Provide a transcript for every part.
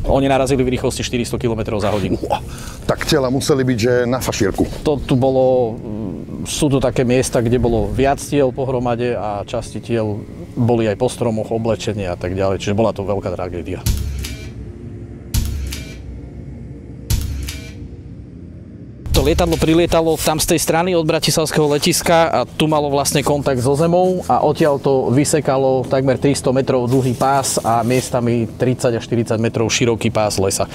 Oni narazili v rýchlosti 400 km za hodinu. Tak tela museli byť, že na fašírku. To tu bolo, sú tu také miesta, kde bolo viac tiel pohromade a časti tiel boli aj po stromoch, oblečenie a tak ďalej. Čiže bola to veľká tragédia. To lietadlo prilietalo tam z tej strany od bratislavského letiska a tu malo vlastne kontakt so zemou a odtiaľ to vysekalo takmer 300 metrov dlhý pás a miestami 30 až 40 metrov široký pás lesa.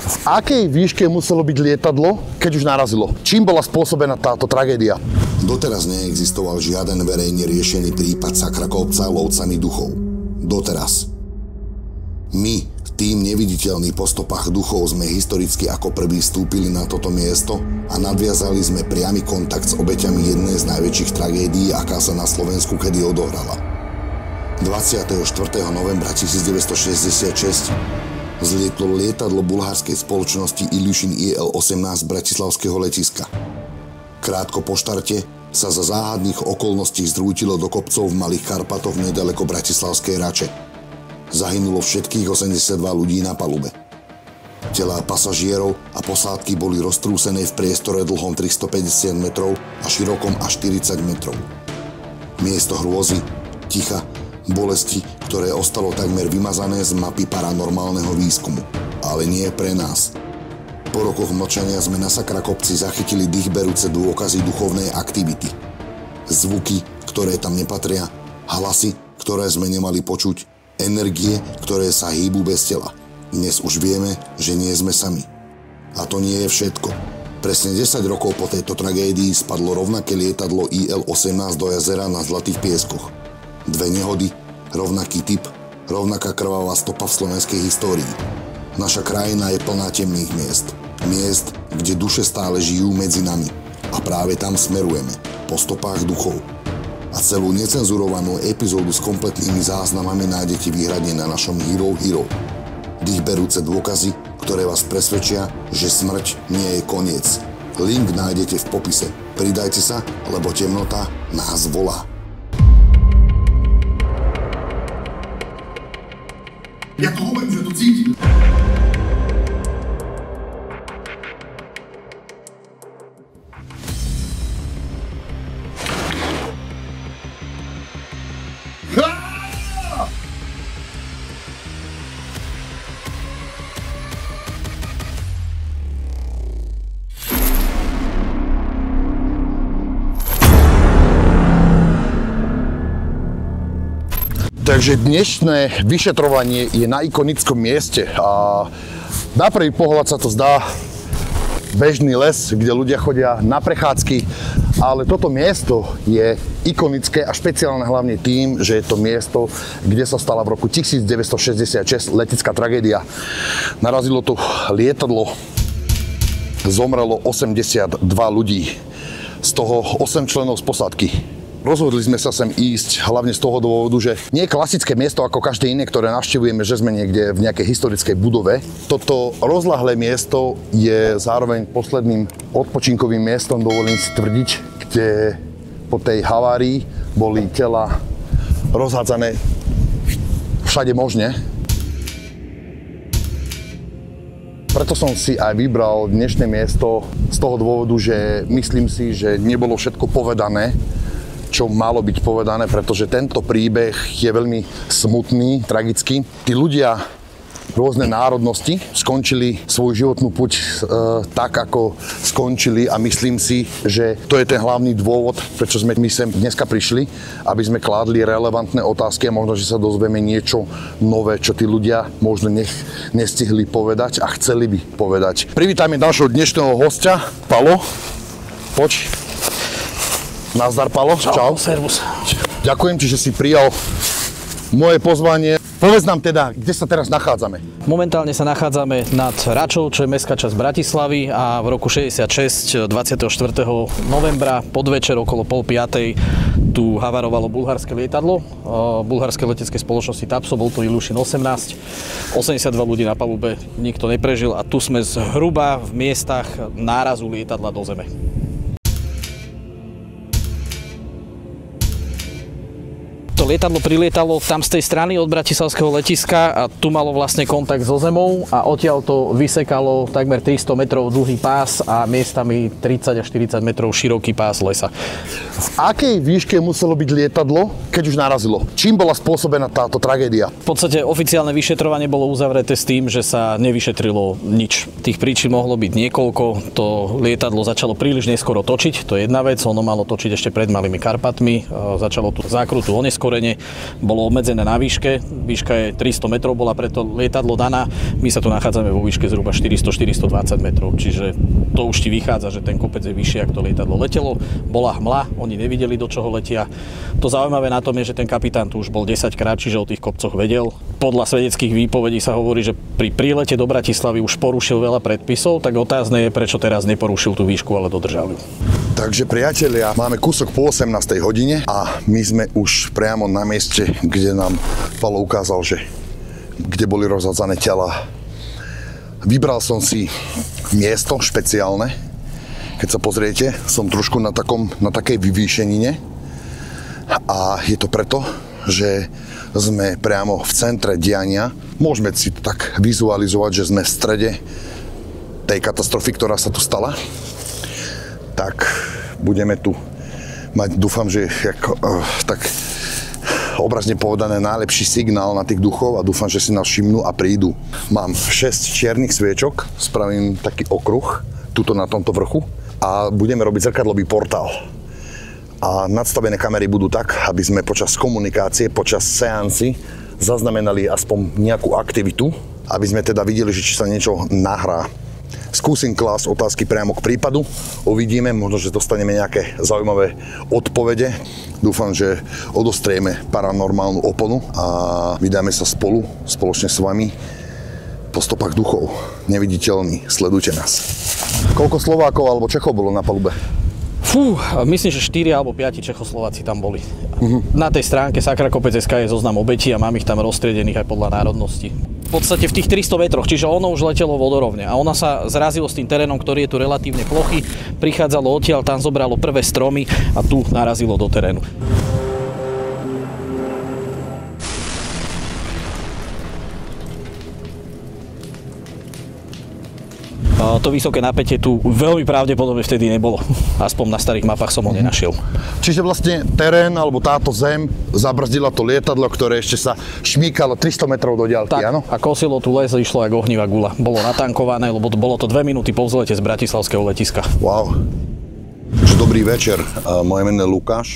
V akej výške muselo byť lietadlo, keď už narazilo? Čím bola spôsobená táto tragédia? Doteraz neexistoval žiaden verejne riešený prípad sakrakopca lovcami duchov. Doteraz. My, tým neviditeľný po stopách duchov, sme historicky ako prví vstúpili na toto miesto a nadviazali sme priamy kontakt s obeťami jednej z najväčších tragédií, aká sa na Slovensku kedy odohrala. 24. novembra 1966 zlietlo lietadlo bulharskej spoločnosti Ilyushin IL-18 z bratislavského letiska. Krátko po štarte sa za záhadných okolností zrútilo do kopcov v Malých Karpatoch nedaleko bratislavskej Rače. Zahynulo všetkých 82 ľudí na palube. Telá pasažierov a posádky boli roztrúsené v priestore dlhom 350 metrov a širokom až 40 metrov. Miesto hrôzy, ticha, bolesti, ktoré ostalo takmer vymazané z mapy paranormálneho výskumu. Ale nie pre nás. Po rokoch mlčania sme na Sakrakopci zachytili dýchberúce dôkazy duchovnej aktivity. Zvuky, ktoré tam nepatria, hlasy, ktoré sme nemali počuť, energie, ktoré sa hýbu bez tela. Dnes už vieme, že nie sme sami. A to nie je všetko. Presne 10 rokov po tejto tragédii spadlo rovnaké lietadlo IL-18 do jazera na Zlatých pieskoch. Dve nehody, rovnaký typ, rovnaká krvavá stopa v slovenskej histórii. Naša krajina je plná temných miest. Miest, kde duše stále žijú medzi nami. A práve tam smerujeme, po stopách duchov. A celú necenzurovanú epizódu s kompletnými záznamami nájdete výhradne na našom Hero Hero. Dýchberúce dôkazy, ktoré vás presvedčia, že smrť nie je koniec. Link nájdete v popise. Pridajte sa, lebo temnota nás volá. Ja to hovorím, že to cítim. Takže dnešné vyšetrovanie je na ikonickom mieste a na prvý pohľad sa to zdá bežný les, kde ľudia chodia na prechádzky, ale toto miesto je ikonické a špeciálne hlavne tým, že je to miesto, kde sa stala v roku 1966 letecká tragédia. Narazilo tu lietadlo, zomrelo 82 ľudí, z toho 8 členov z posádky. Rozhodli sme sa sem ísť hlavne z toho dôvodu, že nie je klasické miesto ako každé iné, ktoré navštevujeme, že sme niekde v nejakej historickej budove. Toto rozľahlé miesto je zároveň posledným odpočinkovým miestom, dovolím si tvrdiť, kde po tej havárii boli tela rozhádzané všade možne. Preto som si aj vybral dnešné miesto z toho dôvodu, že myslím si, že nebolo všetko povedané, čo malo byť povedané, pretože tento príbeh je veľmi smutný, tragický. Tí ľudia rôzne národnosti skončili svoju životnú puť tak, ako skončili a myslím si, že to je ten hlavný dôvod, prečo sme my sem dneska prišli, aby sme kládli relevantné otázky a možno, že sa dozvieme niečo nové, čo tí ľudia možno nestihli povedať a chceli by povedať. Privítajme našho dnešného hostia, Palo. Poď. Nazdar, Palo. Čau. Servus. Ďakujem ti, že si prijal moje pozvanie. Povedz nám teda, kde sa teraz nachádzame. Momentálne sa nachádzame nad Račou, čo je mestská časť Bratislavy a v roku 66, 24. novembra, podvečer okolo 4:30 tu havarovalo bulharské lietadlo bulharskej leteckej spoločnosti Tapso, bol to Ilyushin 18. 82 ľudí na palube, nikto neprežil a tu sme zhruba v miestach nárazu lietadla do zeme. To lietadlo prilietalo tam z tej strany od bratislavského letiska a tu malo vlastne kontakt so zemou a odtiaľ to vysekalo takmer 300 metrov dlhý pás a miestami 30 až 40 metrov široký pás lesa. V akej výške muselo byť lietadlo, keď už narazilo? Čím bola spôsobená táto tragédia? V podstate oficiálne vyšetrovanie bolo uzavreté s tým, že sa nevyšetrilo nič. Tých príčin mohlo byť niekoľko. To lietadlo začalo príliš neskoro točiť, to je jedna vec. Ono malo točiť ešte pred Malými Karpatmi. Začalo tu zákrutu oneskorenie, bolo obmedzené na výške. Výška je 300 metrov, bola preto lietadlo daná. My sa tu nachádzame vo výške zhruba 400-420 metrov, čiže to už ti vychádza, že ten kopec je vyššie, ako to lietadlo letelo. Bola hmla, oni nevideli, do čoho letia. To zaujímavé na tom je, že ten kapitán tu už bol 10 krát, čiže o tých kopcoch vedel. Podľa svedeckých výpovedí sa hovorí, že pri prílete do Bratislavy už porušil veľa predpisov, tak otázne je, prečo teraz neporušil tú výšku, ale dodržal ju. Takže priatelia, máme kúsok po 18. hodine a my sme už priamo na mieste, kde nám Palo ukázal, že kde boli rozhádzané tela. Vybral som si miesto špeciálne. Keď sa pozriete, som trošku na takej vyvýšenine a je to preto, že sme priamo v centre diania. Môžeme si to tak vizualizovať, že sme v strede tej katastrofy, ktorá sa tu stala. Tak budeme tu mať, dúfam, že tak obrazne povedané najlepší signál na tých duchov a dúfam, že si nás všimnú a prídu. Mám 6 čiernych sviečok, spravím taký okruh tuto na tomto vrchu a budeme robiť zrkadlový portál. A nadstavené kamery budú tak, aby sme počas komunikácie, počas seansy zaznamenali aspoň nejakú aktivitu, aby sme teda videli, že či sa niečo nahrá. Skúsim klásť otázky priamo k prípadu, uvidíme, možno, že dostaneme nejaké zaujímavé odpovede. Dúfam, že odostrieme paranormálnu oponu a vydáme sa spoločne s vami po stopách duchov. Neviditeľní, sledujte nás. Koľko Slovákov alebo Čechov bolo na palube? Myslím, že 4 alebo 5 Čechoslováci tam boli. Na tej stránke Sakrakopec.sk je zoznam obetí a mám ich tam roztriedených aj podľa národnosti. V podstate v tých 300 metroch, čiže ono už letelo vodorovne a ona sa zrazilo s tým terénom, ktorý je tu relatívne plochý, prichádzalo odtiaľ, tam zobralo prvé stromy a tu narazilo do terénu. To vysoké napätie tu veľmi pravdepodobne vtedy nebolo. Aspoň na starých mapách som ho nenašiel. Čiže vlastne terén alebo táto zem zabrzdila to lietadlo, ktoré ešte sa šmíkalo 300 metrov do diaľky, áno? A kosilo tu les, išlo ako ohnivá guľa. Bolo natankované, lebo bolo to 2 minúty po vzlete z bratislavského letiska. Wow. Dobrý večer, moje meno je Lukáš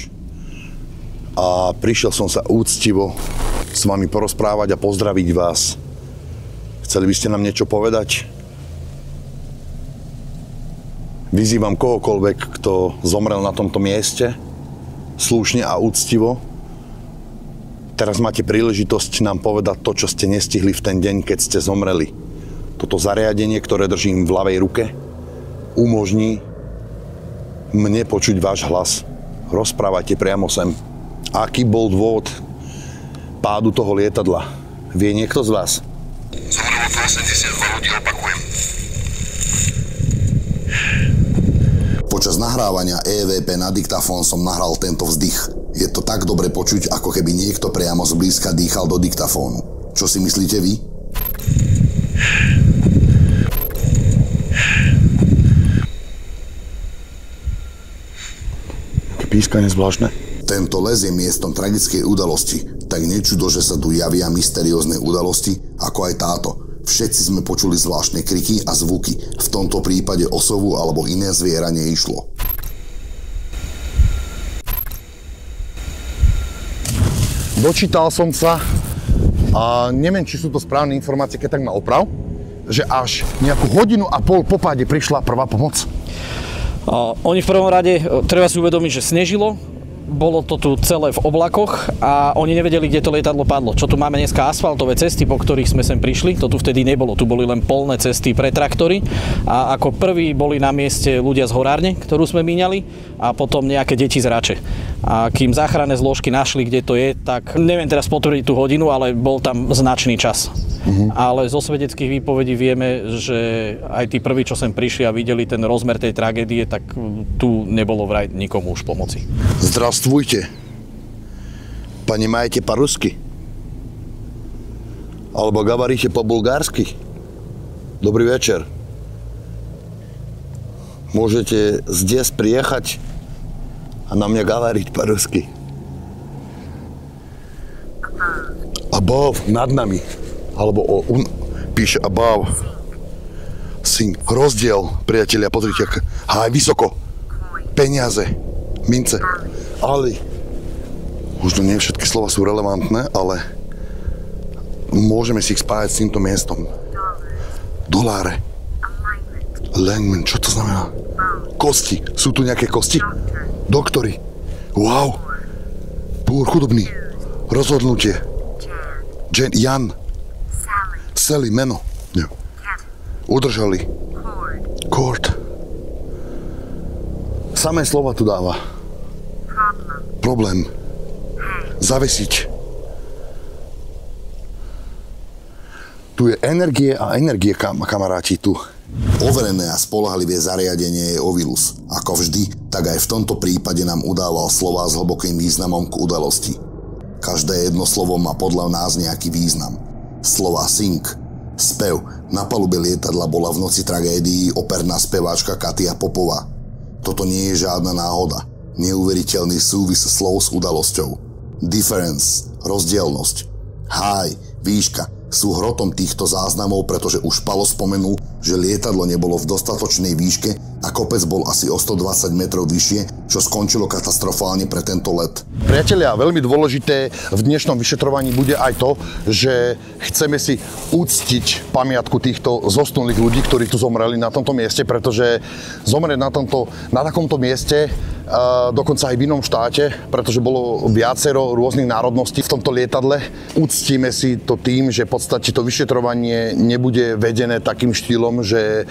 a prišiel som sa úctivo s vami porozprávať a pozdraviť vás. Chceli by ste nám niečo povedať? Vyzývam kohokoľvek, kto zomrel na tomto mieste, slušne a úctivo. Teraz máte príležitosť nám povedať to, čo ste nestihli v ten deň, keď ste zomreli. Toto zariadenie, ktoré držím v ľavej ruke, umožní mne počuť váš hlas. Rozprávajte priamo sem. Aký bol dôvod pádu toho lietadla? Vie niekto z vás? Zomrelo 82 ľudí, opakujem. Počas nahrávania EVP na diktafón som nahral tento vzdych. Je to tak dobre počuť, ako keby niekto priamo zblízka dýchal do diktafónu. Čo si myslíte vy? Pískanie zvláštne. Tento les je miestom tragickej udalosti, tak nečudo, že sa tu javia mysteriózne udalosti, ako aj táto. Všetci sme počuli zvláštne kriky a zvuky. V tomto prípade o sovu alebo iné zviera neišlo. Dočítal som sa a neviem, či sú to správne informácie, keď tak ma oprav, že až nejakú 1,5 hodinu po páde prišla prvá pomoc. Oni v prvom rade, treba si uvedomiť, že snežilo, bolo to tu celé v oblakoch a oni nevedeli, kde to lietadlo padlo. Čo tu máme dneska asfaltové cesty, po ktorých sme sem prišli, to tu vtedy nebolo. Tu boli len polné cesty pre traktory a ako prví boli na mieste ľudia z horárne, ktorú sme míňali a potom nejaké deti z Rače. A kým záchranné zložky našli, kde to je, tak neviem teraz potvrdiť tú hodinu, ale bol tam značný čas. Ale zo svedeckých výpovedí vieme, že aj tí prví, čo sem prišli a videli ten rozmer tej tragédie, tak tu nebolo vraj nikomu už pomoci. Zdravstvujte. Понимаете по-русски? Alebo говорите по-bulgársky? Добрый вечер. Можете здесь приехать, а на мне говорить по-русски. Above, над нами. Alebo píše above. Sing. Rozdiel, priatelia, pozrite, vysoko. Peniaze, mince. Ale, možno nie všetky slova sú relevantné, ale môžeme si ich spájať s týmto miestom. Doláre. Alignment, čo to znamená? Kosti. Sú tu nejaké kosti? Doktori. Wow. Púr chudobný. Rozhodnutie. Jan. Sally, meno. Nie. Udržali. Court. Samé slova tu dáva. Problém. Zavesiť. Tu je energie a energie, kamaráti, tu. Overené a spoľahlivé zariadenie je Ovilus. Ako vždy, tak aj v tomto prípade nám udával slová s hlbokým významom k udalosti. Každé jedno slovo má podľa nás nejaký význam. Slova sing, spev, na palube lietadla bola v noci tragédií operná speváčka Katia Popová. Toto nie je žiadna náhoda. Neuveriteľný súvis slov s udalosťou. Difference, rozdielnosť. High, výška, sú hrotom týchto záznamov, pretože už Palo spomenul, že lietadlo nebolo v dostatočnej výške a kopec bol asi o 120 metrov vyššie, čo skončilo katastrofálne pre tento let. Priatelia, veľmi dôležité v dnešnom vyšetrovaní bude aj to, že chceme si uctiť pamiatku týchto zosnulých ľudí, ktorí tu zomreli na tomto mieste, pretože zomrieť na takomto mieste, dokonca aj v inom štáte, pretože bolo viacero rôznych národností v tomto lietadle. Uctíme si to tým, že v podstate to vyšetrovanie nebude vedené takým štýlom, že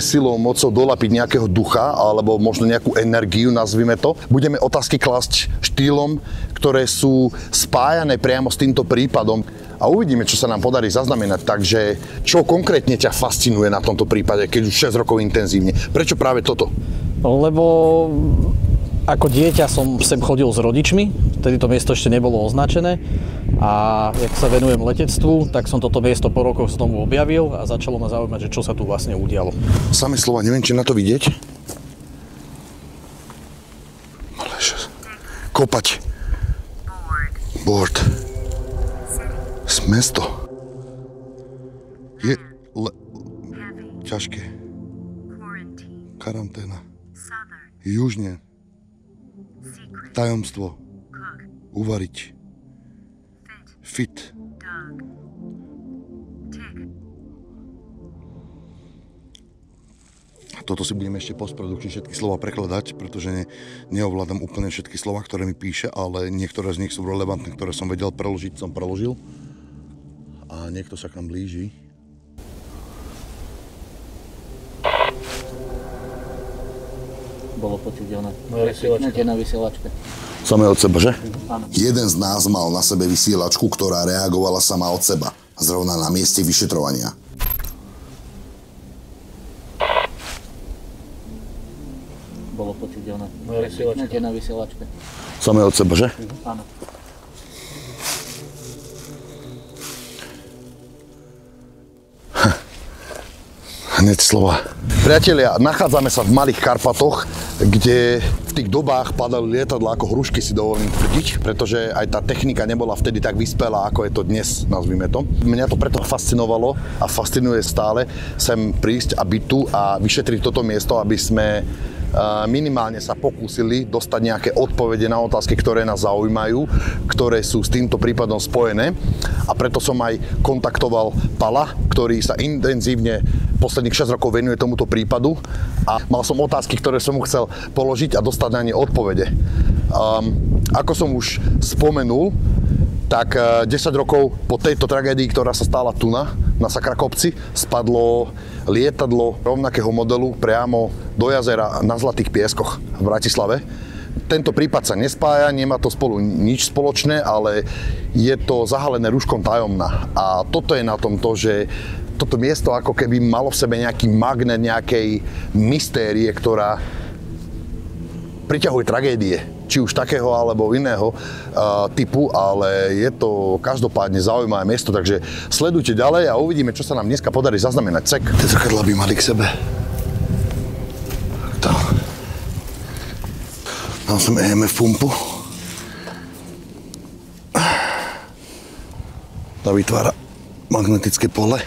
silou, mocou dolapiť nejakého ducha alebo možno nejakú energiu, nazvime to. Budeme otázky klásť štýlom, ktoré sú spájané priamo s týmto prípadom a uvidíme, čo sa nám podarí zaznamenať. Takže čo konkrétne ťa fascinuje na tomto prípade, keď už 6 rokov intenzívne? Prečo práve toto? Lebo ako dieťa som sem chodil s rodičmi, vtedy to miesto ešte nebolo označené a jak sa venujem letectvu, tak som toto miesto po rokoch znovu objavil a začalo ma zaujímať, že čo sa tu vlastne udialo. Samé slova, neviem, či na to vidieť. Kopať. Board. Mesto. Je ťažké. Karanténa. Južne. Tajomstvo. Uvariť. Fit. Toto si budeme ešte postprodukčne všetky slova prekladať, pretože neovládam úplne všetky slova, ktoré mi píše, ale niektoré z nich sú relevantné, ktoré som vedel preložiť, som preložil. A niekto sa k nám blíži. Bolo počuť ona. Na vysielačke. Samé od seba, že? Áno. Jeden z nás mal na sebe vysielačku, ktorá reagovala sama od seba, zrovna na mieste vyšetrovania. Bolo počuť ona. Na vysielačke. Samé od seba, že? Áno. Hneď slova. Priatelia, nachádzame sa v Malých Karpatoch, kde v tých dobách padali lietadlá ako hrušky, si dovolím tvrdiť, pretože aj tá technika nebola vtedy tak vyspelá, ako je to dnes, nazvime to. Mňa to preto fascinovalo a fascinuje stále sem prísť a byť tu a vyšetriť toto miesto, aby sme minimálne sa pokúsili dostať nejaké odpovede na otázky, ktoré nás zaujímajú, ktoré sú s týmto prípadom spojené. A preto som aj kontaktoval Pala, ktorý sa intenzívne posledných 6 rokov venuje tomuto prípadu a mal som otázky, ktoré som mu chcel položiť a dostať na ne odpovede. Ako som už spomenul, tak 10 rokov po tejto tragédii, ktorá sa stala tu na Sakrakopci, spadlo lietadlo rovnakého modelu priamo do jazera na Zlatých pieskoch v Bratislave. Tento prípad sa nespája, nemá to spolu nič spoločné, ale je to zahalené rúškom tajomna. A toto je na tom to, že toto miesto ako keby malo v sebe nejaký magnet nejakej mystérie, ktorá priťahuje tragédie. či už takého alebo iného typu, ale je to každopádne zaujímavé miesto, takže sledujte ďalej a uvidíme, čo sa nám dneska podarí zaznamenať. Cek. Tie zrkadlá by mali k sebe. Tam som EMF pumpu. Tá vytvára magnetické pole.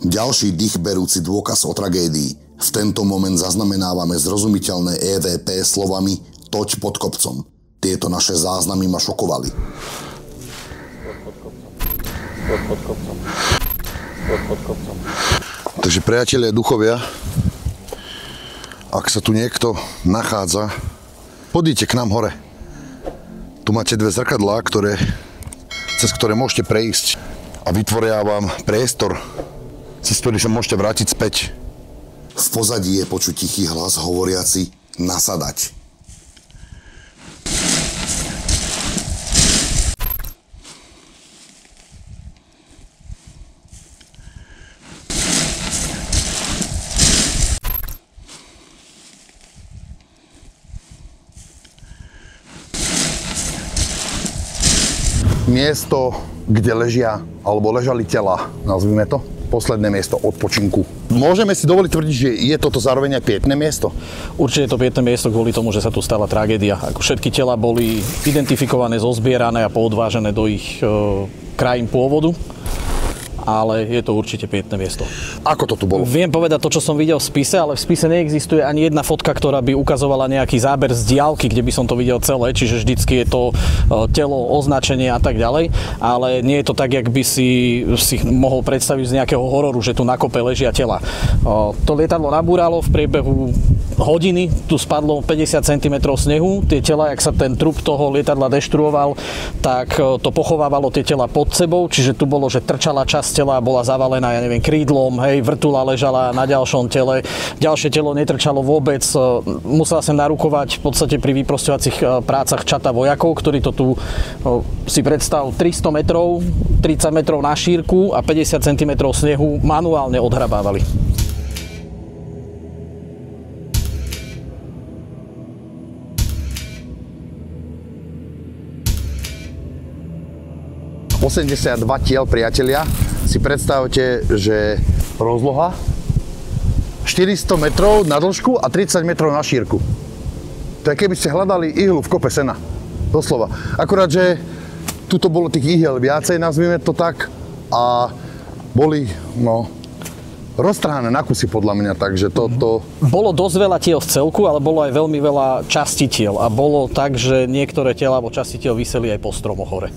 Ďalší dýchberúci dôkaz o tragédii. V tento moment zaznamenávame zrozumiteľné EVP slovami "toď pod kopcom". Tieto naše záznamy ma šokovali. Takže priatelia, duchovia, ak sa tu niekto nachádza, podíte k nám hore. Tu máte dve zrkadlá, cez ktoré môžete prejsť a vytvoria vám priestor, cez ktorý sa môžete vrátiť späť. V pozadí je počuť tichý hlas hovoriaci "nasadať". Miesto, kde ležia, alebo ležali tela, nazvime to, posledné miesto odpočinku. Môžeme si dovoliť tvrdiť, že je toto zároveň aj pietné miesto? Určite je to pietné miesto kvôli tomu, že sa tu stala tragédia. Ako všetky tela boli identifikované, zozbierané a poodvážené do ich krajín pôvodu. Ale je to určite pietné miesto. Ako to tu bolo? Viem povedať to, čo som videl v spise, ale v spise neexistuje ani jedna fotka, ktorá by ukazovala nejaký záber z diaľky, kde by som to videl celé, čiže vždycky je to telo, označenie a tak ďalej, ale nie je to tak, jak by si mohol predstaviť z nejakého hororu, že tu na kope ležia tela. To lietadlo nabúralo v priebehu hodiny, tu spadlo 50 cm snehu, tie tela, jak sa ten trup toho lietadla deštruoval, tak to pochovávalo tie tela pod sebou, čiže tu bolo, že trčala časť tela, bola zavalená, ja neviem, krídlom, hej, vrtula ležala na ďalšom tele, ďalšie telo netrčalo vôbec, musela sem narukovať v podstate pri vyprosťovacích prácach čata vojakov, ktorí to tu, si predstav, 300 metrov, 30 metrov na šírku a 50 cm snehu manuálne odhrabávali. ...82 tiel, priatelia. Si predstavte, že rozloha 400 metrov na dĺžku a 30 metrov na šírku. To je keby ste hľadali ihlu v kope sena. Doslova. Akurát, že tuto bolo tých ihiel viacej, nazvime to tak. A boli, roztrhané na kusy podľa mňa, takže toto... Bolo dosť veľa tiel v celku, ale bolo aj veľmi veľa častí tiel. A bolo tak, že niektoré tela alebo časti tiel viseli aj po stromoch hore.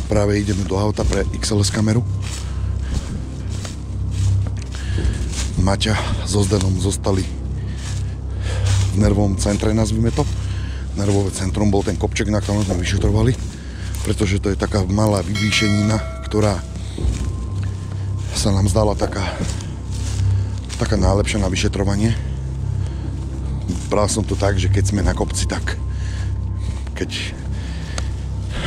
Práve ideme do auta pre XLS kameru. Maťa so Zdenom zostali v nervovom centre, nazvime to. Nervové centrum bol ten kopček, na ktorom sme vyšetrovali, pretože to je taká malá vyvýšenina, ktorá sa nám zdala taká najlepšia na vyšetrovanie. Bral som to tak, že keď sme na kopci, tak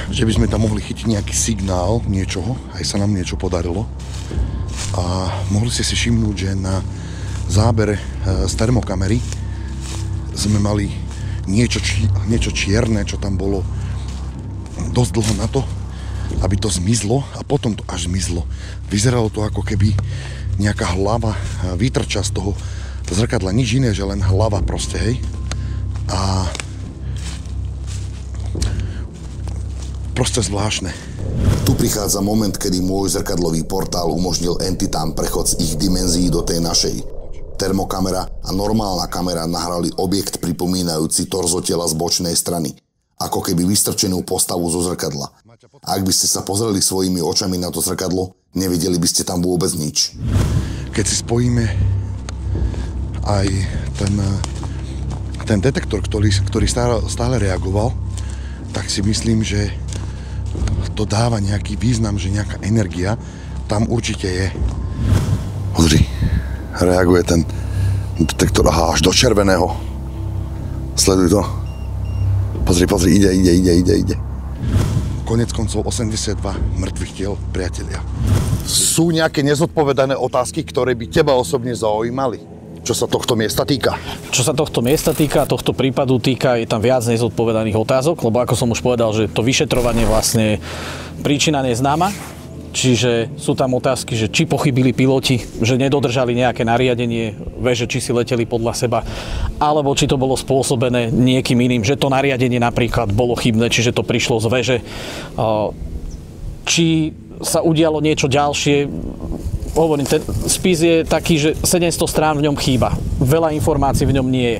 že by sme tam mohli chytiť nejaký signál niečoho, aj sa nám niečo podarilo. A mohli ste si všimnúť, že na zábere z termokamery sme mali niečo čierne, čo tam bolo dosť dlho na to, aby to zmizlo a potom to až zmizlo. Vyzeralo to ako keby nejaká hlava vytrča z toho zrkadla, nič iné, že len hlava proste, hej. A proste zvláštne. Tu prichádza moment, kedy môj zrkadlový portál umožnil entitám prechod z ich dimenzií do tej našej. Termokamera a normálna kamera nahrali objekt pripomínajúci torzo tela z bočnej strany, ako keby vystrčenú postavu zo zrkadla. Ak by ste sa pozreli svojimi očami na to zrkadlo, nevideli by ste tam vôbec nič. Keď si spojíme aj ten detektor, ktorý stále reagoval, tak si myslím, že to dáva nejaký význam, že nejaká energia tam určite je. Pozri, reaguje ten detektor, až do červeného. Sleduj to. Pozri, ide. Konec koncov 82 mŕtvych tiel, priatelia. Sú nejaké nezodpovedané otázky, ktoré by teba osobne zaujímali? čo sa tohto miesta týka? Čo sa tohto miesta týka, tohto prípadu týka, je tam viac nezodpovedaných otázok, lebo ako som už povedal, že to vyšetrovanie vlastne príčina neznáma. Čiže sú tam otázky, že či pochybili piloti, že nedodržali nejaké nariadenie veže, či si leteli podľa seba, alebo či to bolo spôsobené niekým iným, že to nariadenie napríklad bolo chybné, čiže to prišlo z veže. Či sa udialo niečo ďalšie. Hovorím, ten spis je taký, že 700 strán v ňom chýba. Veľa informácií v ňom nie je.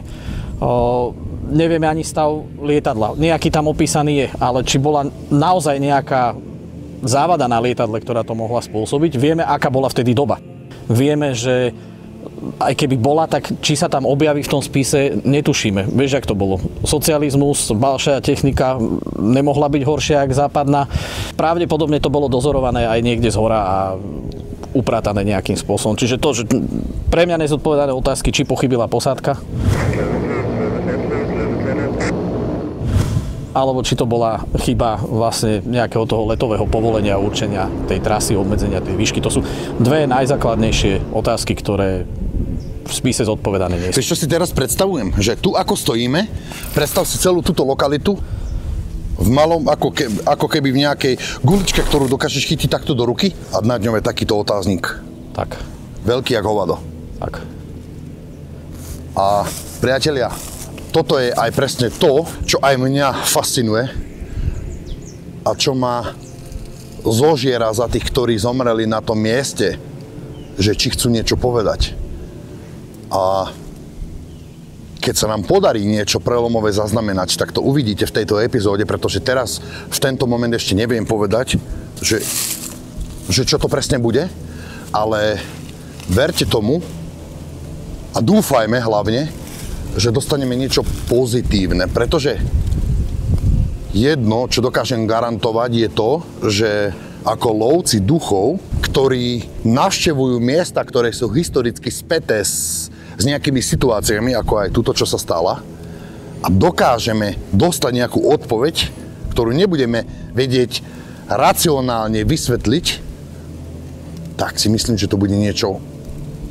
Nevieme ani stav lietadla. Nejaký tam opísaný je, ale či bola naozaj nejaká závada na lietadle, ktorá to mohla spôsobiť. Vieme, aká bola vtedy doba. Vieme, že aj keby bola, tak či sa tam objaví v tom spise, netušíme. Vieš, jak to bolo. Socializmus, balšia technika nemohla byť horšia ako západná. Pravdepodobne to bolo dozorované aj niekde zhora a upratané nejakým spôsobom. Čiže to, že pre mňa nezodpovedané otázky, či pochybila posádka, alebo či to bola chyba vlastne nejakého toho letového povolenia, určenia tej trasy, obmedzenia tej výšky. To sú dve najzákladnejšie otázky, ktoré v spise zodpovedané nie sú. Vieš, čo si teraz predstavujem? Že tu, ako stojíme, predstav si celú túto lokalitu v malom, ako keby v nejakej guličke, ktorú dokážeš chytiť takto do ruky a nad ňou je takýto otáznik. Tak. Veľký jak hovado. Tak. A priatelia, toto je aj presne to, čo aj mňa fascinuje a čo ma zožiera za tých, ktorí zomreli na tom mieste, že či chcú niečo povedať. A keď sa nám podarí niečo prelomové zaznamenať, tak to uvidíte v tejto epizóde, pretože teraz v tento moment ešte neviem povedať, že čo to presne bude, ale verte tomu a dúfajme hlavne, že dostaneme niečo pozitívne, pretože jedno, čo dokážem garantovať, je to, že ako lovci duchov, ktorí navštevujú miesta, ktoré sú historicky späté s nejakými situáciami, ako aj túto, čo sa stala, a dokážeme dostať nejakú odpoveď, ktorú nebudeme vedieť racionálne vysvetliť, tak si myslím, že to bude niečo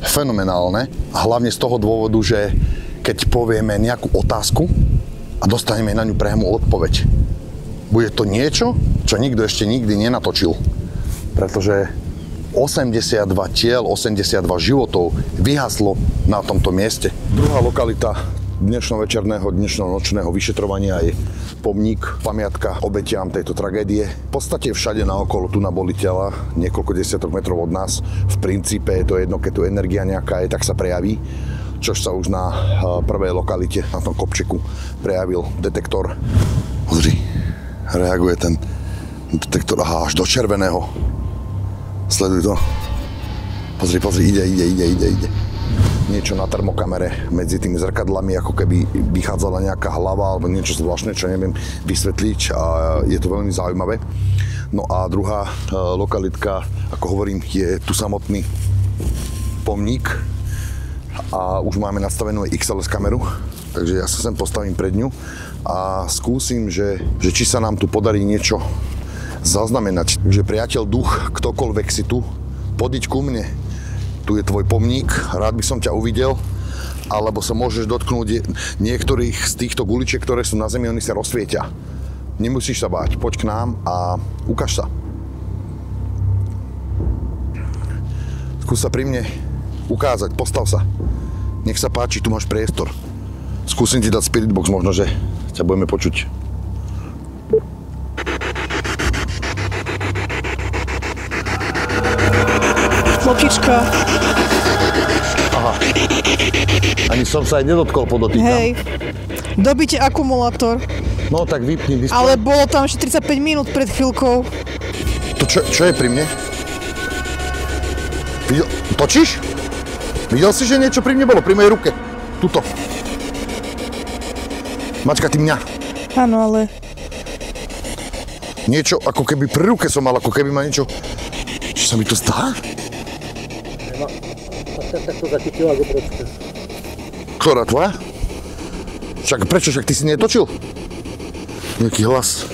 fenomenálne. A hlavne z toho dôvodu, že keď povieme nejakú otázku a dostaneme na ňu priamu odpoveď, bude to niečo, čo nikto ešte nikdy nenatočil. Pretože 82 tiel, 82 životov vyhaslo na tomto mieste. Druhá lokalita dnešno-večerného, dnešno-nočného vyšetrovania je pomník, pamiatka obetiam tejto tragédie. V podstate všade naokolo tu boli tela, niekoľko desiatok metrov od nás. V princípe je to jedno, keď tu energia nejaká je, tak sa prejaví. Čož sa už na prvej lokalite, na tom kopčeku, prejavil detektor. Pozri, reaguje ten detektor, aha, až do červeného. Sleduj to. Pozri, ide. Niečo na termokamere medzi tými zrkadlami, ako keby vychádzala nejaká hlava alebo niečo zvláštne, čo neviem vysvetliť, a je to veľmi zaujímavé. No a druhá lokalitka, ako hovorím, je tu samotný pomník a už máme nastavenú aj XLS kameru, takže ja sa sem postavím pred ňu a skúsim, že či sa nám tu podarí niečo zaznamenať. Že priateľ duch, ktokoľvek si tu, podiď ku mne. Tu je tvoj pomník, rád by som ťa uvidel, alebo sa môžeš dotknúť niektorých z týchto guličiek, ktoré sú na zemi, oni sa rozsvietia. Nemusíš sa báť, poď k nám a ukáž sa. Skús sa pri mne ukázať, postav sa. Nech sa páči, tu máš priestor. Skúsim ti dať spirit box, možno, že ťa budeme počuť. Lokička. Aha. Ani som sa aj nedotkol, podotýkam. Hej. Dobite akumulátor. No tak vypni displej. Ale bolo tam ešte 35 minút pred chvíľkou. To čo je pri mne? Točíš? Videl si, že niečo pri mne bolo? Pri mojej ruke. Tuto. Mačka, ty mňa. Áno, ale... Niečo, ako keby pri ruke som mal, ako keby ma niečo... Čo sa mi to stá? Tak to zachytila GoPročka. Ktorá tvoja? Však prečo? Však ty si netočil? Nejaký hlas.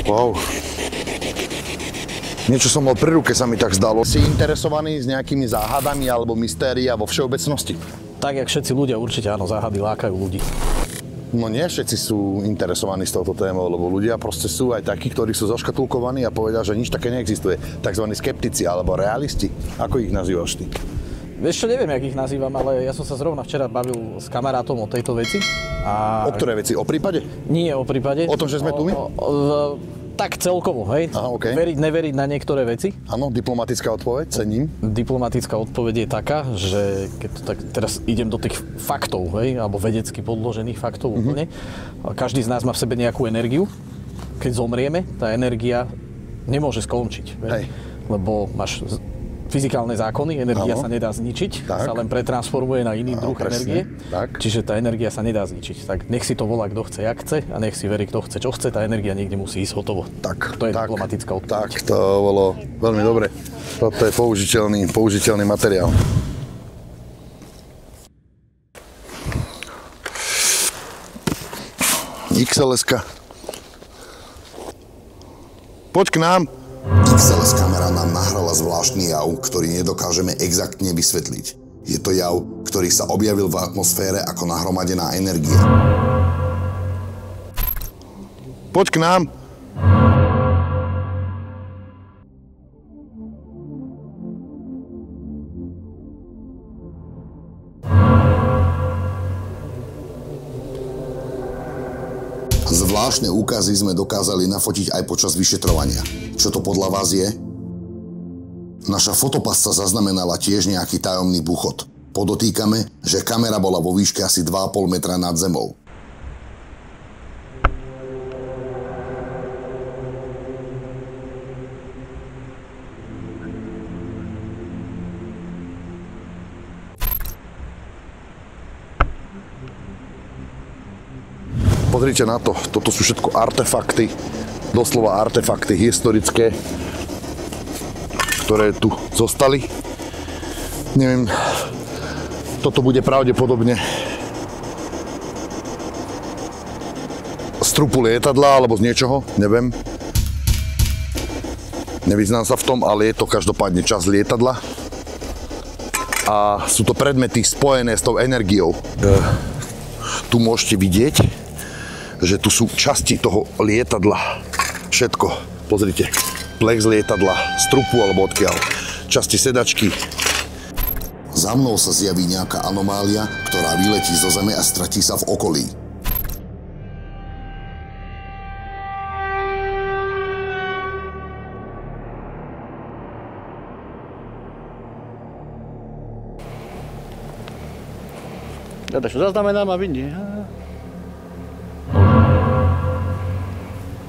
Wow. Niečo som mal pri ruke, sa mi tak zdalo. Si interesovaný s nejakými záhadami alebo mystéria vo všeobecnosti? Tak, jak všetci ľudia, určite áno, záhady lákajú ľudí. No nie všetci sú interesovaní s touto témou, lebo ľudia proste sú aj takí, ktorí sú zaškatulkovaní a povedia, že nič také neexistuje. Takzvaní skeptici alebo realisti. Ako ich nazývaš ty? Vieš čo, neviem, jak ich nazývam, ale ja som sa zrovna včera bavil s kamarátom o tejto veci. O ktorej veci? O prípade? Nie o prípade. O tom, že sme tu my? Tak celkovo, hej. Aha, okay. Veriť, neveriť na niektoré veci. Áno, diplomatická odpoveď, cením. Diplomatická odpoveď je taká, že keď to tak teraz idem do tých faktov, hej, alebo vedecky podložených faktov úplne. Každý z nás má v sebe nejakú energiu. Keď zomrieme, tá energia nemôže skončiť. Hej. Lebo máš fyzikálne zákony, energia sa nedá zničiť, sa len pretransformuje na iný druh energie. Tak. Čiže tá energia sa nedá zničiť. Tak nech si to volá, kto chce, jak chce a nech si verí, kto chce, čo chce. Tá energia niekde musí ísť hotovo. Tak, to je diplomatická odpoveď. Tak, to bolo veľmi dobre. Toto je použiteľný materiál. XLS-ka. Poď k nám. XLS kamera nám nahrala zvláštny jav, ktorý nedokážeme exaktne vysvetliť. Je to jav, ktorý sa objavil v atmosfére ako nahromadená energia. Poď k nám. Zvláštne úkazy sme dokázali nafotiť aj počas vyšetrovania. Čo to podľa vás je? Naša fotopasca zaznamenala tiež nejaký tajomný buchot. Podotýkame, že kamera bola vo výške asi 2,5 metra nad zemou. Pozrite na to, toto sú všetko artefakty, doslova artefakty historické, ktoré tu zostali. Neviem, toto bude pravdepodobne z trupu lietadla alebo z niečoho, neviem. Nevyznám sa v tom, ale je to každopádne časť lietadla. A sú to predmety spojené s tou energiou. Tu môžete vidieť, že tu sú časti toho lietadla. Všetko. Pozrite. Plex lietadla, z trupu alebo odkiaľ. Časti sedačky. Za mnou sa zjaví nejaká anomália, ktorá vyletí zo zeme a stratí sa v okolí. Ja to zaznamenám a vidí.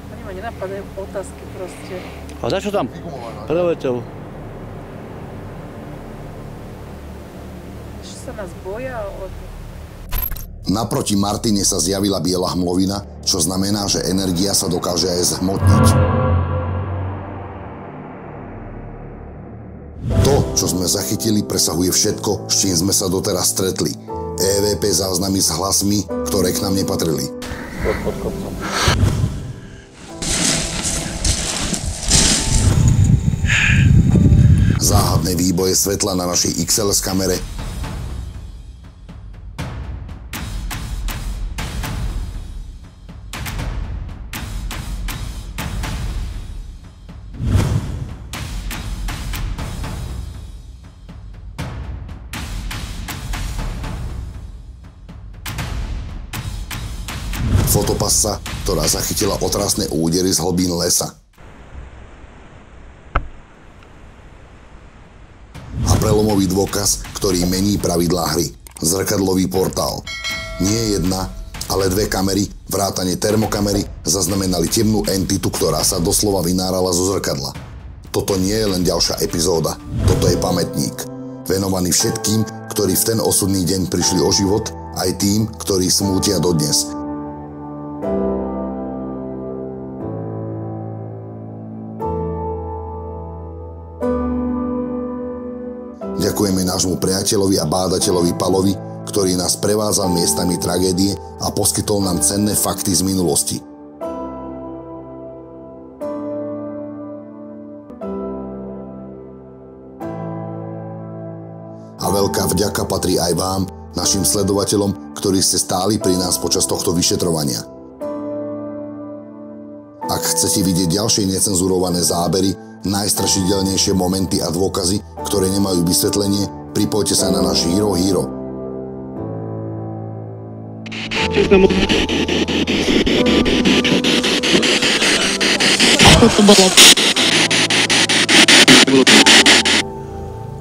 Oni ma nenapadajú otázky proste. A za čo tam? Preletov. Že sa nás boja od... Naproti Martine sa zjavila biela hmlovina, čo znamená, že energia sa dokáže aj zhmotniť. To, čo sme zachytili, presahuje všetko, s čím sme sa doteraz stretli. EVP záznamy s hlasmi, ktoré k nám nepatrili. Pod kopcom. Záhadné výboje svetla na našej XLS kamere. Fotopasca, ktorá zachytila otrasné údery z hlbín lesa. A prelomový dôkaz, ktorý mení pravidlá hry. Zrkadlový portál. Nie jedna, ale dve kamery, vrátane termokamery, zaznamenali temnú entitu, ktorá sa doslova vynárala zo zrkadla. Toto nie je len ďalšia epizóda. Toto je pamätník. Venovaný všetkým, ktorí v ten osudný deň prišli o život, aj tým, ktorí smútia dodnes. Ďakujeme nášmu priateľovi a bádateľovi Palovi, ktorý nás prevádzal miestami tragédie a poskytol nám cenné fakty z minulosti. veľká vďaka patrí aj vám, našim sledovateľom, ktorí ste stáli pri nás počas tohto vyšetrovania. Ak chcete vidieť ďalšie necenzurované zábery, najstrašidelnejšie momenty a dôkazy, ktoré nemajú vysvetlenie, pripojte sa na náš Hero Hero.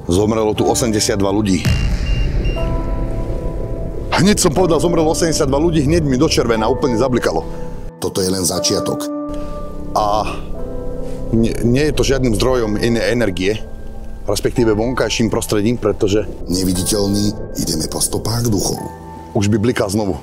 Zomrelo tu 82 ľudí. Hneď som povedal, zomrelo 82 ľudí, hneď mi do červená úplne zablikalo. Toto je len začiatok. A nie je to žiadnym zdrojom inej energie, respektíve vonkajším prostredím, pretože Neviditeľný, ideme po stopách duchov. už by blikal znovu.